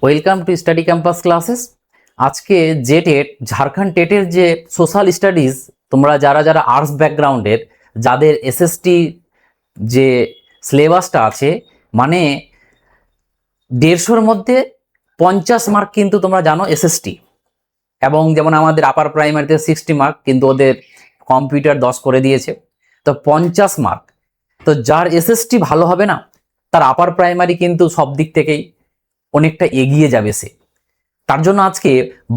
Welcome to study campus classes. আজকে যে TET Jharkhand টেটের যে সোশ্যাল স্টাডিজ, তোমরা যারা যারা আর্টস ব্যাকগ্রাউন্ডের, যাদের এসএসটি যে সিলেবাসটা আছে, মানে 150-র মধ্যে 50 মার্ক কিন্তু তোমরা জানো এসএসটি। এবং যেমন আমাদের আপার প্রাইমারিতে 60 মার্ক, কিন্তু ওদের কম্পিউটার 10 করে দিয়েছে, তো 50 মার্ক। তো যার এসএসটি ভালো হবে না, তার আপার প্রাইমারি কিন্তু সব দিক থেকেই অনেকটা এগিয়ে যাবে সে। তার জন্য আজকে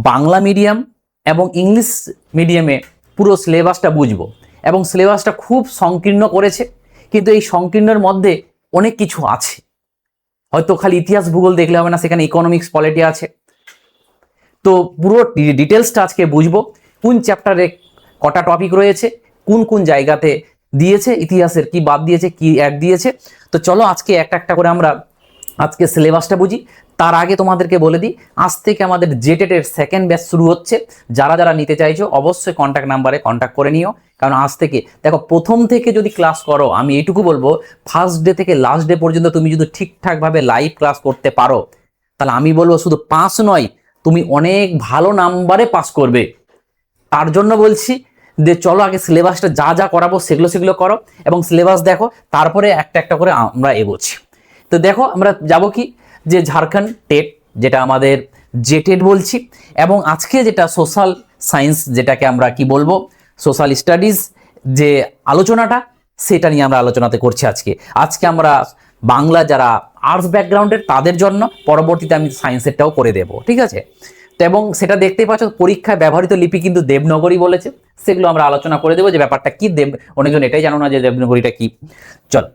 বাংলা মিডিয়াম এবং ইংলিশ মিডিয়ামে পুরো সিলেবাসটা বুঝবো, এবং সিলেবাসটা খুব সংকীর্ণ করেছে, কিন্তু এই সংকীর্ণের মধ্যে অনেক কিছু আছে। হয়তো খালি ইতিহাস ভূগোল দেখলে হবে না, সেখানে ইকোনমিক্স পলিটি আছে। তো পুরো ডিটেলসটা আজকে বুঝবো, কোন চ্যাপ্টারে কটা টপিক রয়েছে, কোন কোন জায়গাতে দিয়েছে, ইতিহাসের কি বাদ দিয়েছে, কি অ্যাড দিয়েছে। তো চলো আজকে একটা একটা করে আমরা আজকে সিলেবাসটা বুঝি। তার আগে তোমাদেরকে বলে দিই, আজ থেকে আমাদের জেটেটের সেকেন্ড ব্যাচ শুরু হচ্ছে। যারা যারা নিতে চাইছো অবশ্যই কন্ট্যাক্ট নাম্বারে কন্ট্যাক্ট করে নিও, কারণ আজ থেকে দেখো, প্রথম থেকে যদি ক্লাস করো, আমি এইটুকু বলবো, ফার্স্ট ডে থেকে লাস্ট ডে পর্যন্ত তুমি যদি ঠিকঠাকভাবে লাইভ ক্লাস করতে পারো, তাহলে আমি বলবো শুধু পাস নয়, তুমি অনেক ভালো নাম্বারে পাস করবে। তার জন্য বলছি যে চলো আগে সিলেবাসটা যা যা করাবো সেগুলো করো, এবং সিলেবাস দেখো, তারপরে একটা একটা করে আমরা এগোচ্ছি। তো দেখো আমরা যাব কি, যে ঝাড়খণ্ড টেট, যেটা আমাদের জেটেট বলছি, এবং আজকে যেটা সোশ্যাল সায়েন্স, যেটাকে আমরা কি বলবো, সোশ্যাল স্টাডিজ যে আলোচনাটা, সেটা নিয়ে আমরা আলোচনাতে করছি আজকে আমরা বাংলা যারা আর্টস ব্যাকগ্রাউন্ডের তাদের জন্য, পরবর্তীতে আমি সায়েন্সেরটাও করে দেব, ঠিক আছে। তো এবং সেটা দেখতেই পাচ্ছ, পরীক্ষায় ব্যবহৃত লিপি কিন্তু দেবনাগরী বলেছে, সেগুলো আমরা আলোচনা করে দেবো যে ব্যাপারটা কি। অনেকজন এটাই জানো না যে দেবনাগরীটা কি। চল,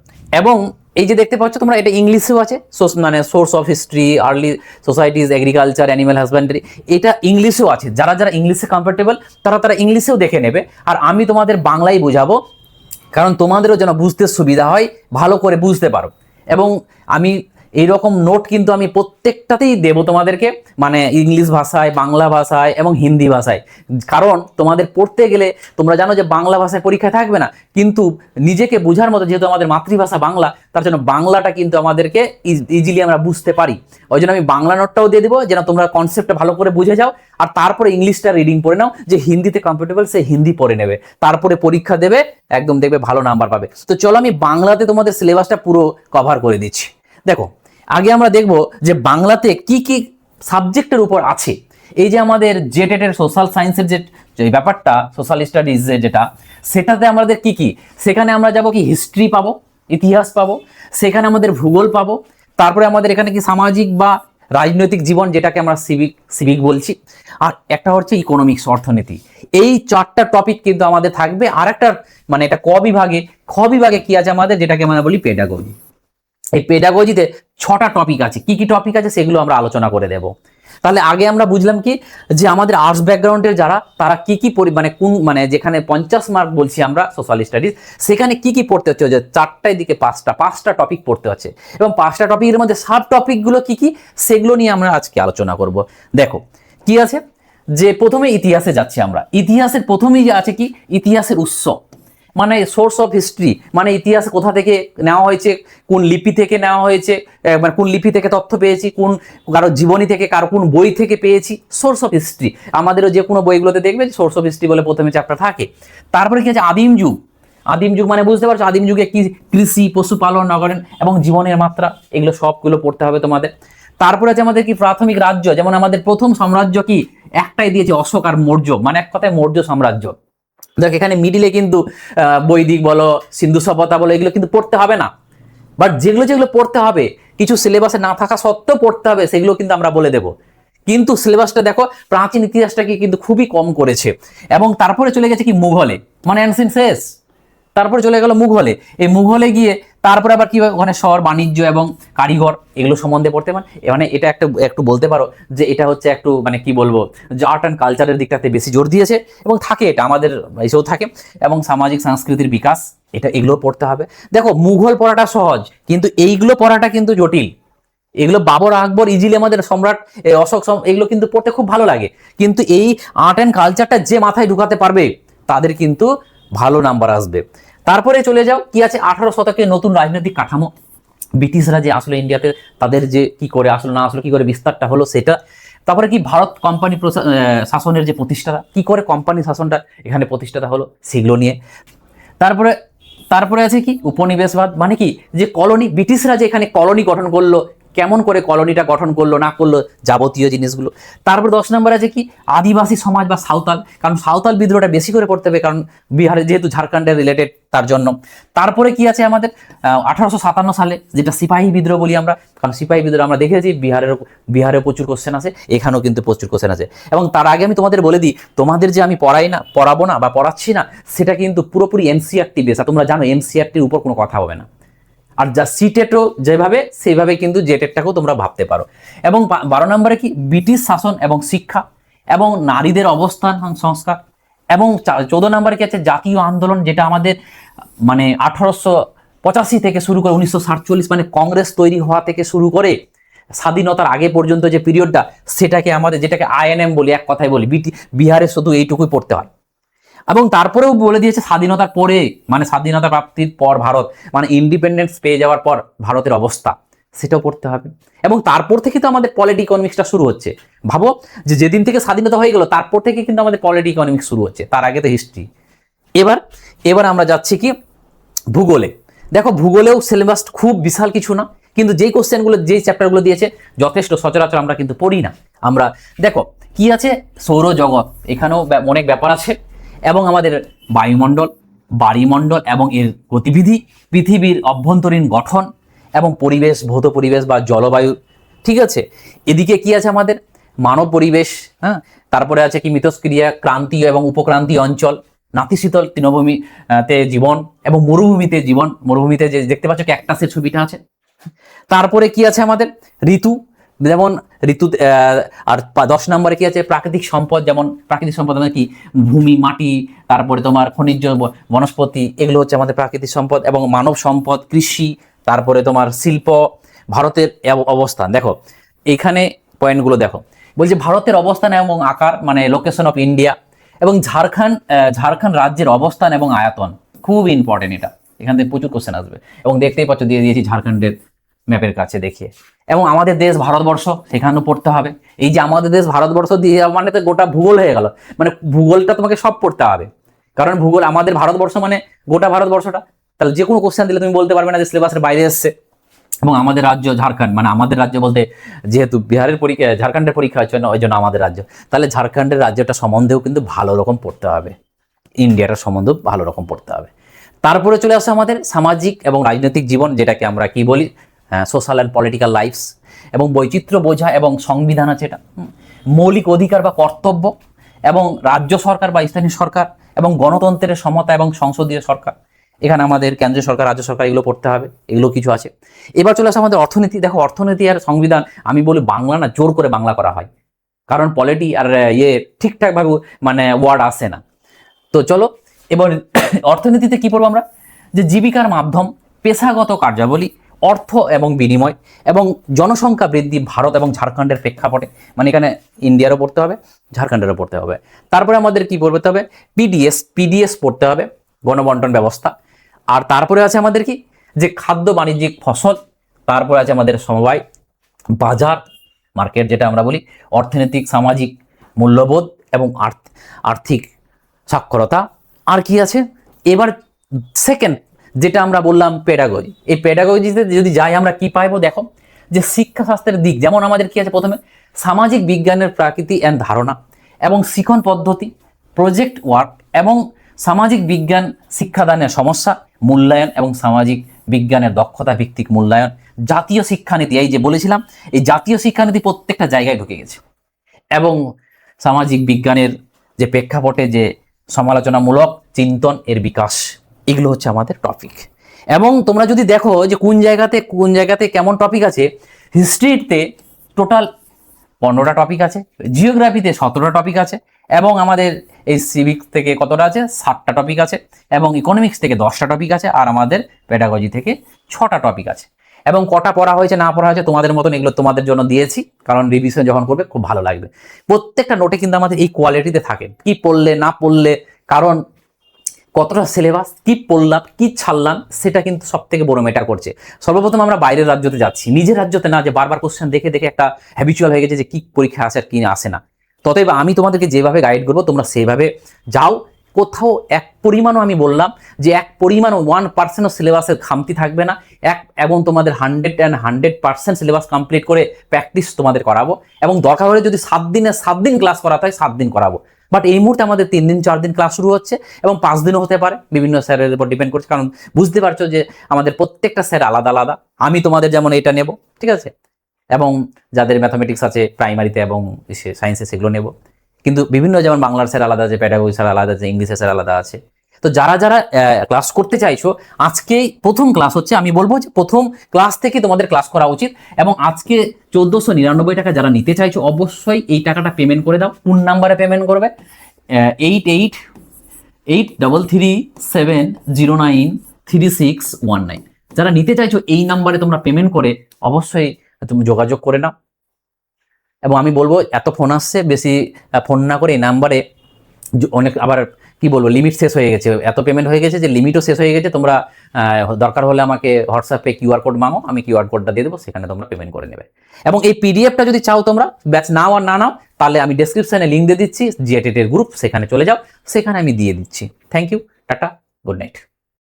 এবং এই যে দেখতে পাচ্ছ তোমরা, এটা ইংলিশেও আছে, মানে source of history, early societies, agriculture, animal husbandry, এটা ইংলিশেও আছে। যারা যারা ইংলিশে কমফোর্টেবল তারা ইংলিশেও দেখে নেবে, আর আমি তোমাদের বাংলায় বোঝাবো, কারণ তোমাদেরও যেন বুঝতে সুবিধা হয়, ভালো করে বুঝতে পারো। এবং আমি এইরকম নোট কিন্তু আমি প্রত্যেকটাতেই দেবো তোমাদেরকে, মানে ইংলিশ ভাষায়, বাংলা ভাষায় এবং হিন্দি ভাষায়। কারণ তোমাদের পড়তে গেলে, তোমরা জানো যে বাংলা ভাষায় পরীক্ষা থাকবে না, কিন্তু নিজেকে বোঝার মতো, যেহেতু আমাদের মাতৃভাষা বাংলা, তার জন্য বাংলাটা কিন্তু আমাদেরকে ইজিলি আমরা বুঝতে পারি। ওই জন্য আমি বাংলা নোটটাও দিয়ে দেবো, যেন তোমরা কনসেপ্টটা ভালো করে বুঝে যাও। আর তারপরে ইংলিশটা রিডিং পড়ে নাও, যে হিন্দিতে কমফোর্টেবল সে হিন্দি পড়ে নেবে, তারপরে পরীক্ষা দেবে, একদম দেখবে ভালো নাম্বার পাবে। তো চলো আমি বাংলাতে তোমাদের সিলেবাসটা পুরো কভার করে দিচ্ছি। দেখো, আগে আমরা দেখব যে বাংলাতে কি কি সাবজেক্টের উপর আছে। এই যে আমাদের জেটেটের সোশ্যাল সায়েন্সের যে ব্যাপারটা, সোশ্যাল স্টাডিজ যেটা, সেটাতে আমাদের কি কি, সেখানে আমরা যাব কি, হিস্ট্রি পাবো, ইতিহাস পাবো, সেখানে আমাদের ভূগোল পাবো, তারপরে আমাদের এখানে কি সামাজিক বা রাজনৈতিক জীবন, যেটাকে আমরা সিভিক বলছি, আর একটা হচ্ছে ইকোনমিক্স, অর্থনীতি। এই 4টা টপিক কিন্তু আমাদের থাকবে। আর একটা মানে এটা খ বিভাগে কি আছে আমাদের, যেটাকে আমরা বলি পেডাগজি। এই পেডাগজিতে 6টা টপিক আছে। কি কি টপিক আছে সেগুলো আমরা আলোচনা করে দেব। তাহলে আগে আমরা বুঝলাম কি, যে আমাদের আর্টস ব্যাকগ্রাউন্ডের যারা, তারা কি কি মানে কোন, মানে যেখানে 50 মার্ক বলছি আমরা সোশ্যাল স্টাডিজ, সেখানে কি কি পড়তে হচ্ছে, যে 4টায় দিকে 5টা টপিক পড়তে হচ্ছে, এবং 5টা টপিকের মধ্যে সাব টপিকগুলো কি কি, সেগুলো নিয়ে আমরা আজকে আলোচনা করব। দেখো কি আছে, যে প্রথমে ইতিহাসে যাচ্ছি আমরা। ইতিহাসের প্রথমেই যে আছে কি, ইতিহাসের উৎস, মানে সোর্স অফ হিস্ট্রি, মানে ইতিহাস কোথা থেকে নেওয়া হয়েছে, কোন লিপি থেকে নেওয়া হয়েছে, মানে কোন লিপি থেকে তথ্য পেয়েছি, কোন কারো জীবনী থেকে, কারো কোন বই থেকে পেয়েছি, সোর্স অফ হিস্ট্রি। আমাদেরও যে কোনো বইগুলোতে দেখবে সোর্স অফ হিস্ট্রি বলে প্রথমে চ্যাপ্টার থাকে। তারপরে কি আছে, আদিম যুগ মানে বুঝতে পারছো, আদিম যুগে কি, কৃষি, পশুপালন, নগরায়ণ এবং জীবনের মাত্রা, এগুলো সবগুলো পড়তে হবে তোমাদের। তারপরে আছে আমাদের কি, প্রাথমিক রাজ্য, যেমন আমাদের প্রথম সাম্রাজ্য কি, একটাই দিয়েছে, অশোক আর মৌর্য, মানে এক কথায় মৌর্য সাম্রাজ্য। দেখ এখানে মিডিলে কিন্তু বৈদিক বলো, সিন্ধু সভ্যতা বলো, এগুলো কিন্তু পড়তে হবে না। বাট যেগুলো পড়তে হবে, কিছু সিলেবাসে না থাকা সত্ত্বেও পড়তে হবে, সেগুলো কিন্তু আমরা বলে দেব। কিন্তু সিলেবাসটা দেখো, প্রাচীন ইতিহাসটাকে কিন্তু খুবই কম করেছে। এবং তারপরে চলে গেছে কি, মুঘলে, মানে অ্যানসিয়েন্ট শেষ। তারপরে চলে গেল মুঘলে। এই মুঘলে গিয়ে তারপরে আবার কি, ওখানে শহর, বাণিজ্য এবং কারিগর, এগুলো সম্বন্ধে পড়তে পারে। মানে এটা একটু বলতে পারো যে এটা হচ্ছে একটু, মানে কি বলবো, যে আর্ট অ্যান্ড কালচারের দিকটাতে বেশি জোর দিয়েছে, এবং থাকে এটা আমাদের এসেও থাকে। এবং সামাজিক সংস্কৃতির বিকাশ, এগুলো পড়তে হবে। দেখো মুঘল পড়াটা সহজ, কিন্তু এইগুলো পড়াটা কিন্তু জটিল। এগুলো বাবর, আকবর, ইজিলি আমাদের সম্রাট, অশোক, এগুলো কিন্তু পড়তে খুব ভালো লাগে, কিন্তু এই আর্ট অ্যান্ড কালচারটা যে মাথায় ঢুকাতে পারবে, তাদের কিন্তু ভালো নাম্বার আসবে। তারপরে চলে যাও, কি আছে, 18 শতকের নতুন রাজনৈতিক কাঠামো, ব্রিটিশরা যে আসলে ইন্ডিয়াতে তাদের যে কি করে আসলে না আসলে কি করে বিস্তারটা হলো সেটা, তারপরে কি ভারত কোম্পানি শাসনের যে প্রতিষ্ঠাতা, কি করে কোম্পানি শাসনটা এখানে প্রতিষ্ঠাতা হলো সেগুলো নিয়ে। তারপরে তারপরে আছে কি উপনিবেশবাদ, মানে কি যে কলোনি, ব্রিটিশরা যে এখানে কলোনি গঠন করলো, কেমন করে কলোনিটা গঠন করলো না করলো যাবতীয় জিনিসগুলো। তারপর 10 নম্বর আছে কি আদিবাসী সমাজ বা সাঁওতাল, কারণ সাঁওতাল বিদ্রোহটা বেশি করে পড়তে হবে, কারণ বিহারে যেহেতু ঝাড়খণ্ডের রিলেটেড তার জন্য। তারপরে কি আছে আমাদের 1857 সালে যেটা সিপাহী বিদ্রোহ বলি আমরা, কারণ সিপাহী বিদ্রোহ আমরা দেখেছি বিহারে প্রচুর কোশ্চেন আছে, এখানেও কিন্তু প্রচুর কোশ্চেন আছে। এবং তার আগে আমি তোমাদের বলে দিই, তোমাদের যে আমি পড়াবো না বা পড়াচ্ছি না, সেটা কিন্তু পুরোপুরি এনসিইআরটি বেস, আর তোমরা জানো এনসিইআরটির উপর কোনো কথা হবে না। আর যা সিটেটও যেভাবে সেইভাবে কিন্তু জেটেটটাকেও তোমরা ভাবতে পারো। এবং 12 নম্বরে কি ব্রিটিশ শাসন এবং শিক্ষা এবং নারীদের অবস্থান সংস্কার। এবং 14 নম্বরে কি আছে জাতীয় আন্দোলন, যেটা আমাদের মানে 1885 থেকে শুরু করে 1947 মানে কংগ্রেস তৈরি হওয়া থেকে শুরু করে স্বাধীনতার আগে পর্যন্ত যে পিরিয়ডটা, সেটাকে আমাদের যেটাকে আইএনএম বলি, এক কথায় বলি বিহারে শুধু এইটুকুই পড়তে হয়। এবং তারপরেও বলে দিয়েছে স্বাধীনতার পরে, মানে স্বাধীনতা প্রাপ্তির পর ভারত মানে ইন্ডিপেন্ডেন্স পেয়ে যাওয়ার পর ভারতের অবস্থা, সেটাও পড়তে হবে। এবং তারপর থেকে তো আমাদের পলিটি ইকোনমিক্সটা শুরু হচ্ছে। ভাবো যে যেদিন থেকে স্বাধীনতা হয়ে গেল তারপর থেকে কিন্তু আমাদের পলিটি ইকোনমিক্স শুরু হচ্ছে, তার আগে তো হিস্ট্রি। এবার আমরা যাচ্ছি কি ভূগোলে। দেখো ভূগোলেও সিলেবাস খুব বিশাল কিছু না, কিন্তু যেই কোশ্চেনগুলো যেই চ্যাপ্টারগুলো দিয়েছে যথেষ্ট সচরাচর আমরা কিন্তু পড়ি না। আমরা দেখো কি আছে সৌরজগৎ, এখানেও অনেক ব্যাপার আছে। এবং আমাদের বায়ুমণ্ডল, বাড়িমণ্ডল এবং এর গতিবিধি, পৃথিবীর অভ্যন্তরীণ গঠন এবং পরিবেশ, ভৌত পরিবেশ বা জলবায়ু, ঠিক আছে। এদিকে কি আছে আমাদের মানব পরিবেশ, হ্যাঁ। তারপরে আছে কি মিথস্ক্রিয়া, ক্রান্তীয় এবং উপক্রান্তীয় অঞ্চল, নাতিশীতল তৃণভূমিতে জীবন এবং মরুভূমিতে জীবন। মরুভূমিতে যে দেখতে পাচ্ছ ক্যাকটাসের ছবিটা আছে। তারপরে কি আছে আমাদের ঋতু, যেমন ঋতু। আর 10 নম্বরে কি আছে প্রাকৃতিক সম্পদ, যেমন প্রাকৃতিক সম্পদ মানে কি ভূমি, মাটি, তারপরে তোমার খনিজ বনস্পতি, এগুলো হচ্ছে আমাদের প্রাকৃতিক সম্পদ। এবং মানব সম্পদ, কৃষি, তারপরে তোমার শিল্প, ভারতের অবস্থান। দেখো এইখানে পয়েন্টগুলো দেখো, বলছে ভারতের অবস্থান এবং আকার, মানে লোকেশন অফ ইন্ডিয়া। এবং ঝাড়খণ্ড রাজ্যের অবস্থান এবং আয়তন, খুব ইম্পর্টেন্ট এটা, এখান থেকে প্রচুর কোশ্চেন আসবে। এবং দেখতেই পাচ্ছ দিয়ে দিয়েছি ঝাড়খণ্ডের ম্যাপের কাছে দেখিয়ে। এবং আমাদের দেশ ভারতবর্ষ, সেখানেও পড়তে হবে। এই যে আমাদের দেশ ভারতবর্ষ দিয়ে মানে তো গোটা ভূগোল হয়ে গেল, মানে ভূগোলটা তোমাকে সব পড়তে হবে, কারণ ভূগোল আমাদের ভারতবর্ষ মানে গোটা ভারতবর্ষটা। তাহলে যে কোনো কোশ্চেন দিলে তুমি বলতে পারবে না যে সিলেবাসের বাইরে এসছে। এবং আমাদের রাজ্য ঝাড়খণ্ড, মানে আমাদের রাজ্য বলতে যেহেতু বিহারের পরীক্ষা ঝাড়খণ্ডের পরীক্ষা হচ্ছে না, ওই জন্য আমাদের রাজ্য। তাহলে ঝাড়খণ্ডের রাজ্যটা সম্বন্ধেও কিন্তু ভালো রকম পড়তে হবে, ইন্ডিয়াটার সম্বন্ধেও ভালো রকম পড়তে হবে। তারপরে চলে আসে আমাদের সামাজিক এবং রাজনৈতিক জীবন, যেটাকে আমরা কি বলি সোশ্যাল অ্যান্ড পলিটিক্যাল লাইফস। এবং বৈচিত্র্য বোঝা এবং সংবিধান আছে এটা। মৌলিক অধিকার বা কর্তব্য, এবং রাজ্য সরকার বা স্থানীয় সরকার, এবং গণতন্ত্রের সমতা এবং সংসদীয় সরকার। এখানে আমাদের কেন্দ্রীয় সরকার, রাজ্য সরকার, এগুলো পড়তে হবে, এগুলো কিছু আছে। এবার চলে আসে আমাদের অর্থনীতি। দেখো অর্থনীতি আর সংবিধান, আমি বলি বাংলা না, জোর করে বাংলা করা হয়, কারণ পলিটি আর ঠিকঠাকভাবে মানে ওয়ার্ড আসে না। তো চলো এবার অর্থনীতিতে কি পড়বো আমরা, যে জীবিকার মাধ্যম, পেশাগত কার্যাবলী, অর্থ এবং বিনিময়, এবং জনসংখ্যা বৃদ্ধি ভারত এবং ঝাড়খণ্ডের প্রেক্ষাপটে। মানে এখানে ইন্ডিয়ারও পড়তে হবে, ঝাড়খণ্ডেরও পড়তে হবে। তারপরে আমাদের কি পড়তে হবে পিডিএস পড়তে হবে, গণবন্টন ব্যবস্থা। আর তারপরে আছে আমাদের কি যে খাদ্য বাণিজ্যিক ফসল। তারপরে আছে আমাদের সমবায়, বাজার, মার্কেট যেটা আমরা বলি, অর্থনৈতিক সামাজিক মূল্যবোধ এবং আর্থিক সাক্ষরতা। আর কি আছে এবার সেকেন্ড যেটা আমরা বললাম পেডাগজি। এই পেডাগজিতে যদি যাই আমরা কি পাইবো, দেখো যে শিক্ষা শাস্ত্রের দিক, যেমন আমাদের কি আছে প্রথমে সামাজিক বিজ্ঞানের প্রাকৃতি এন্ড ধারণা এবং শিখন পদ্ধতি, প্রজেক্ট ওয়ার্ক এবং সামাজিক বিজ্ঞান শিক্ষাদানের সমস্যা, মূল্যায়ন এবং সামাজিক বিজ্ঞানের দক্ষতা ভিত্তিক মূল্যায়ন, জাতীয় শিক্ষানীতি। এই যে বলেছিলাম এই জাতীয় শিক্ষানীতি প্রত্যেকটা জায়গায় ঢুকে গেছে। এবং সামাজিক বিজ্ঞানের যে প্রেক্ষাপটে যে সমালোচনামূলক চিন্তন এর বিকাশ, এগুলো হচ্ছে আমাদের টপিক। এবং তোমরা যদি দেখো যে কোন জায়গাতে কেমন টপিক আছে, হিস্ট্রিতে টোটাল 15টা টপিক আছে, জিওগ্রাফিতে 17টা টপিক আছে, এবং আমাদের এই সিভিক্স থেকে কতটা আছে 7টা টপিক আছে, এবং ইকোনমিক্স থেকে 10টা টপিক আছে, আর আমাদের পেডাগজি থেকে 6টা টপিক আছে। এবং কটা পড়া হয়েছে না পড়া হয়েছে তোমাদের মতন এগুলো তোমাদের জন্য দিয়েছি, কারণ রিভিশন যখন করবে খুব ভালো লাগবে। প্রত্যেকটা নোটে কিন্তু আমাদের এই কোয়ালিটিতে থাকে, কি পড়লে না পড়লে, কারণ কতটা সিলেবাস, কি পড়লাম, কি ছাড়লাম, সেটা কিন্তু সব থেকে বড় ম্যাটার করছে। সর্বপ্রথম আমরা বাইরের রাজ্যতে যাচ্ছি, নিজের রাজ্যতে না, যে বারবার কোশ্চেন দেখে দেখে একটা হ্যাবিচুয়াল হয়ে গেছে যে কি পরীক্ষা আসে আর কি আসে না। ততএব আমি তোমাদেরকে যেভাবে গাইড করবো তোমরা সেইভাবে যাও। কোথাও এক পরিমাণও, আমি বললাম যে এক পরিমাণও 1% সিলেবাসের খামতি থাকবে না। এবং তোমাদের 100% সিলেবাস কমপ্লিট করে প্র্যাকটিস তোমাদের করাবো, এবং দরকার হলে যদি 7 দিন ক্লাস করাতে হয় 7 দিন করাবো। বাট এই মুহূর্তে আমাদের 3 দিন 4 দিন ক্লাস শুরু হচ্ছে, এবং 5 দিনও হতে পারে, বিভিন্ন স্যারের উপর ডিপেন্ড করছে। কারণ বুঝতে পারছো যে আমাদের প্রত্যেকটা স্যার আলাদা আলাদা। আমি তোমাদের যেমন এটা নেব, ঠিক আছে, এবং যাদের ম্যাথামেটিক্স আছে প্রাইমারিতে এবং সায়েন্সে সেগুলো নেব। কিন্তু বিভিন্ন, যেমন বাংলার স্যার আলাদা আছে, প্যাডাগজি স্যার আলাদা আছে, ইংলিশের স্যার আলাদা আছে। তো যারা যারা ক্লাস করতে চাইছো, আজকেই প্রথম ক্লাস হচ্ছে, আমি বলবো যে প্রথম ক্লাস থেকে তোমাদের ক্লাস করা উচিত। এবং আজকে 1499 টাকা যারা নিতে চাইছো, অবশ্যই এই টাকাটা পেমেন্ট করে দাও। কোন নাম্বারে পেমেন্ট করবে? 888307093619। যারা নিতে চাইছো এই নাম্বারে তোমরা পেমেন্ট করে অবশ্যই তুমি যোগাযোগ করে নাও। এবং আমি বলবো, এত ফোন আসছে, বেশি ফোন না করে এই নাম্বারে, অনেক আবার কি বলবো, লিমিট শেষ হয়ে গেছে, এত পেমেন্ট হয়ে গেছে যে লিমিটও শেষ হয়ে গেছে। তোমরা দরকার হলে আমাকে হোয়াটসঅ্যাপে কিউআর কোড মাঙো, আমি কিউআর কোডটা দিয়ে দেবো, সেখানে তোমরা পেমেন্ট করে নেবে। এবং এই পিডিএফটা যদি চাও তোমরা, ব্যাচ নাও আর না নাও, তাহলে আমি ডেসক্রিপশনে লিঙ্ক দিয়ে দিচ্ছি, জিএটেটের গ্রুপ, সেখানে চলে যাও, সেখানে আমি দিয়ে দিচ্ছি। Thank you, tata, good night.